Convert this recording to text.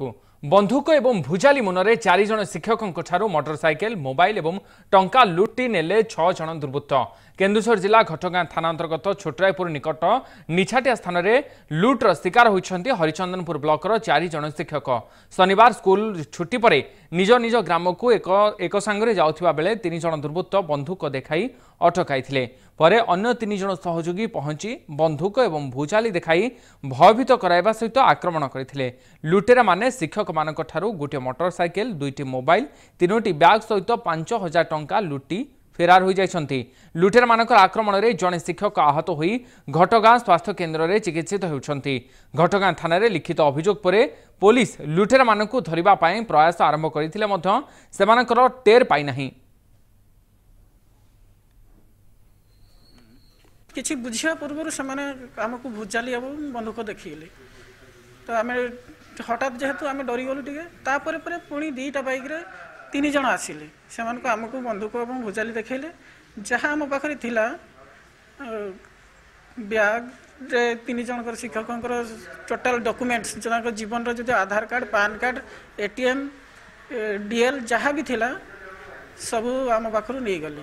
बंधुक एवं भुजाली मुନରେ 4 जन शिक्षकों मोटरसाइकेल मोबाइल एवं टंका लुटि नेले 6 जन दुर्बृत्त केन्दुझर जिला घटगाँ थाना अंतर्गत छोटरायपुर निकट निछाटिया स्थान में लुट्र शिकार होती हरिचंदनपुर ब्लॉकर 4 जन शिक्षक शनिवार स्कूल छुट्टी पर निज निज ग्राम को एक सांगे जाउथिबा बेले 3 जन दुर्बृत्त बंधुक देखाई अटकाई परे अन्य 3 जन सहयोगी पहुंची बंधुक एवं भुजाली देखाई भयभीत कराइबा सहित आक्रमण करथिले। लुटेरा माने शिक्षक मानक ठारू गोटे मोटरसाइकेल 2टी मोबाइल 3टी बैग सहित 5000 टंका लुटी फेरार हो जाइछंती। लुटेरा मानक आक्रमण में जड़े शिक्षक आहत हो घटगाँ स्वास्थ्य केन्द्र में चिकित्सित होउछंती। घटगाँ थाना लिखित अभियोग पर पुलिस लुटेरा मानक धरिबा पई प्रयास आरंभ करथिले मध्य सेमानकर टेर पाई नाही। किसी बुझा पूर्व से आमको भुजाली एवं बंधुक देखिले तो आम हठात जेहेतु आम डरीगलु टे पुणी 2टा बाइक 3 जन आसिले से आमको बंधुक और भुजाली देखले जहाँ आम पाखे थिला बैग 3 जन शिक्षकों टोटाल डॉक्यूमेंट्स जो जीवन जो Aadhaar card PAN card ATM DL जहाँ भी थिला सब आम पाखु नहीं गले।